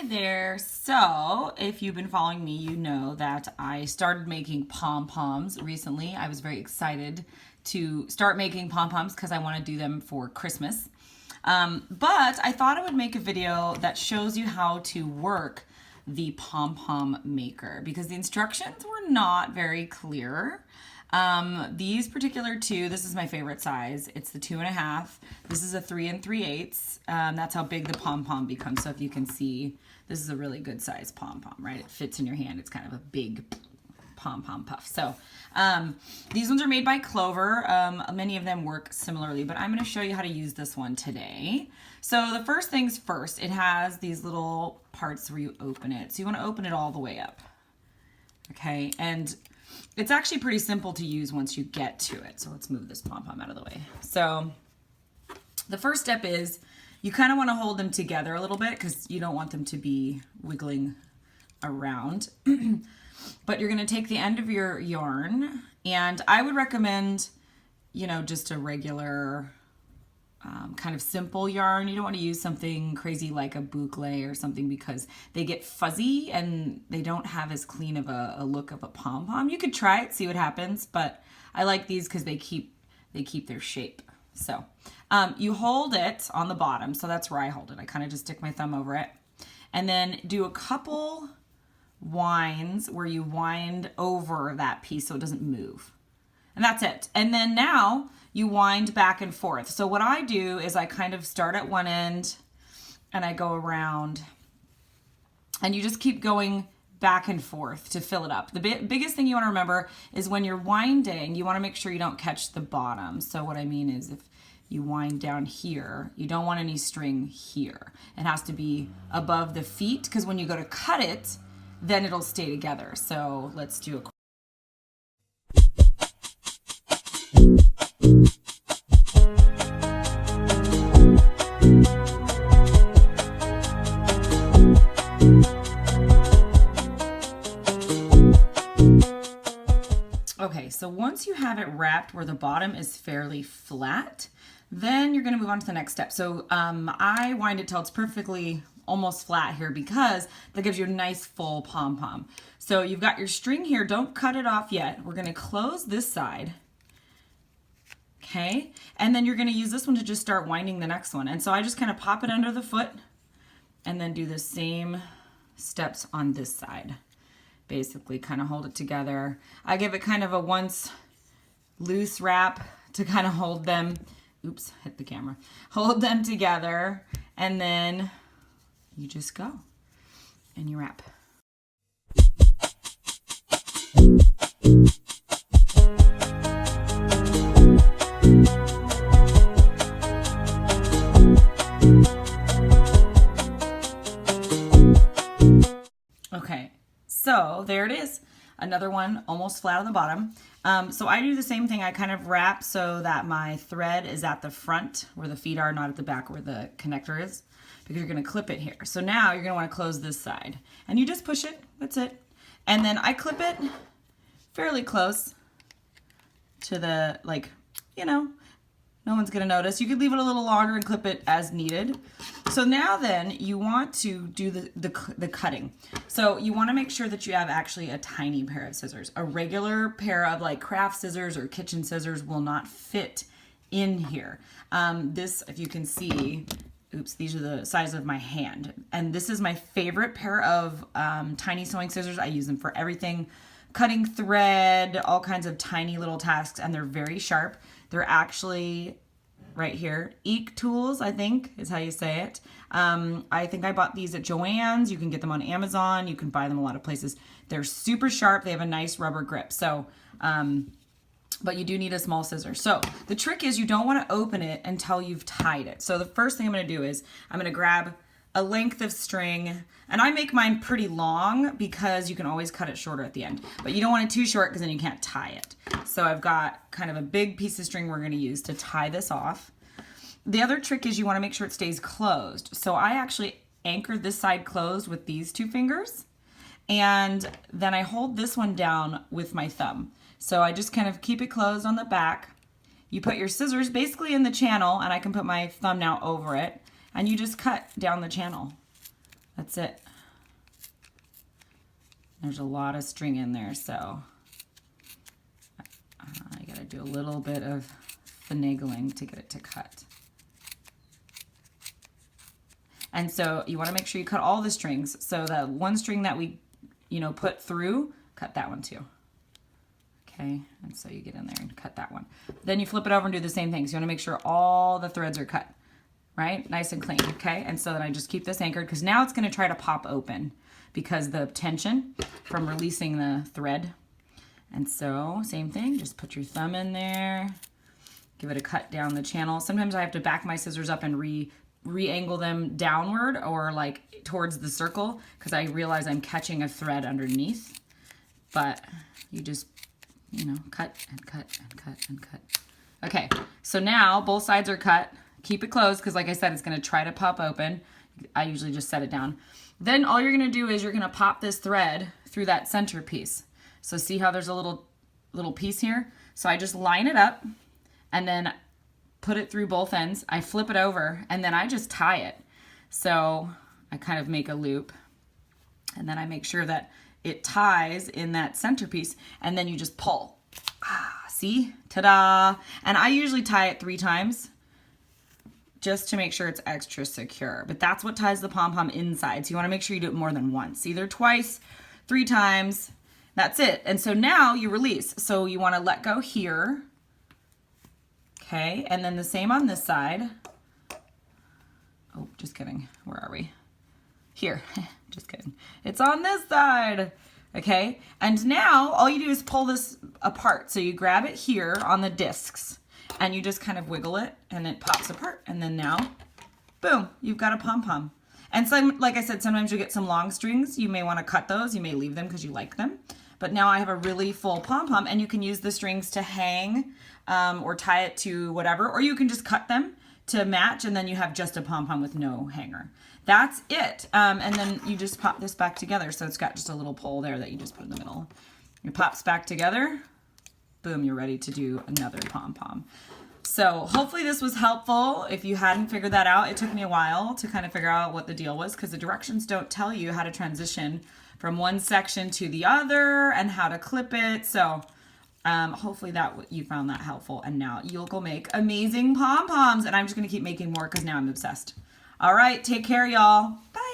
Hi there. So if you've been following me, you know that I started making pom-poms recently. I was very excited to start making pom-poms because I want to do them for Christmas. But I thought I would make a video that shows you how to work the pom-pom maker because the instructions were not very clear. These particular two, this is my favorite size. It's the 2.5. This is a 3 3/8. That's how big the pom-pom becomes. So if you can see, this is a really good size pom-pom, right? It fits in your hand. It's kind of a big pom-pom puff. So these ones are made by Clover. Many of them work similarly, but I'm going to show you how to use this one today. So the first things first, it has these little parts where you open it. So you want to open it all the way up. Okay, and it's actually pretty simple to use once you get to it. So let's move this pom-pom out of the way. So the first step is you kind of want to hold them together a little bit because you don't want them to be wiggling around. But you're going to take the end of your yarn, and I would recommend, you know, just a regular kind of simple yarn. You don't want to use something crazy like a boucle or something because they get fuzzy and they don't have as clean of a look of a pom-pom. You could try it, see what happens, but I like these because they keep their shape. So you hold it on the bottom, so that's where I hold it. I kind of just stick my thumb over it and then do a couple winds where you wind over that piece so it doesn't move. And that's it. And then now you wind back and forth. So what I do is I kind of start at one end and I go around, and you just keep going back and forth to fill it up. The biggest thing you want to remember is when you're winding, you want to make sure you don't catch the bottom. So what I mean is if you wind down here, you don't want any string here. It has to be above the feet because when you go to cut it, then it'll stay together. So let's do a Okay, so once you have it wrapped where the bottom is fairly flat, then you're going to move on to the next step. So I wind it till it's perfectly almost flat here because that gives you a nice full pom-pom. So you've got your string here. Don't cut it off yet. We're going to close this side. Okay, and then you're going to use this one to just start winding the next one. And so I just kind of pop it under the foot and then do the same steps on this side. Basically kind of hold it together. I give it kind of a once loose wrap to kind of hold them, oops, hit the camera, hold them together, and then you just go and you wrap. Okay. So there it is, another one almost flat on the bottom. So I do the same thing. I kind of wrap so that my thread is at the front where the feet are, not at the back where the connector is, because you're going to clip it here. So now you're going to want to close this side and you just push it. That's it. And then I clip it fairly close to the, like, you know, no one's going to notice. You could leave it a little longer and clip it as needed. So now then you want to do the cutting. So you want to make sure that you have actually a tiny pair of scissors. A regular pair of like craft scissors or kitchen scissors will not fit in here. This, if you can see, oops, these are the size of my hand. And this is my favorite pair of tiny sewing scissors. I use them for everything. Cutting thread, all kinds of tiny little tasks, and they're very sharp. They're actually right here, Eek Tools, I think is how you say it. I think I bought these at Joann's. You can get them on Amazon. You can buy them a lot of places. They're super sharp. They have a nice rubber grip. So, but you do need a small scissor. So the trick is you don't want to open it until you've tied it. So the first thing I'm going to do is I'm going to grab a length of string, and I make mine pretty long because you can always cut it shorter at the end, but you don't want it too short because then you can't tie it. So I've got kind of a big piece of string we're going to use to tie this off. The other trick is you want to make sure it stays closed. So I actually anchor this side closed with these two fingers, and then I hold this one down with my thumb. So I just kind of keep it closed on the back. You put your scissors basically in the channel, and I can put my thumb now over it, and you just cut down the channel. That's it. There's a lot of string in there, so I gotta do a little bit of finagling to get it to cut. And so you wanna make sure you cut all the strings. So that one string that we, put through, cut that one too. Okay, and so you get in there and cut that one. Then you flip it over and do the same thing. So you wanna make sure all the threads are cut, right? Nice and clean, okay? And so then I just keep this anchored because now it's gonna try to pop open because the tension from releasing the thread. And so same thing, just put your thumb in there, give it a cut down the channel. Sometimes I have to back my scissors up and re-angle them downward or like towards the circle because I realize I'm catching a thread underneath. But you just, cut and cut and cut and cut. Okay, so now both sides are cut. Keep it closed because like I said, it's gonna try to pop open. I usually just set it down. Then all you're gonna do is you're gonna pop this thread through that center piece. So see how there's a little piece here? So I just line it up and then put it through both ends. I flip it over and then I just tie it. So I kind of make a loop and then I make sure that it ties in that centerpiece and then you just pull. See? Ta-da! And I usually tie it 3 times just to make sure it's extra secure. But that's what ties the pom-pom inside. So you want to make sure you do it more than once. Either twice, 3 times. That's it. And so now you release. So you want to let go here. Okay, and then the same on this side. Oh, just kidding. Where are we? Here. Just kidding. It's on this side. Okay, and now all you do is pull this apart. So you grab it here on the discs and you just kind of wiggle it and it pops apart. And then now, boom, you've got a pom-pom. And so, like I said, sometimes you get some long strings. You may want to cut those. You may leave them because you like them. But now I have a really full pom-pom and you can use the strings to hang or tie it to whatever, or you can just cut them to match and then you have just a pom-pom with no hanger. That's it. And then you just pop this back together. So it's got just a little pole there that you just put in the middle. It pops back together. Boom, you're ready to do another pom-pom. So hopefully this was helpful. If you hadn't figured that out, it took me a while to kind of figure out what the deal was because the directions don't tell you how to transition from one section to the other and how to clip it. So hopefully that you found that helpful. And now you'll go make amazing pom-poms. And I'm just going to keep making more because now I'm obsessed. All right, take care, y'all. Bye.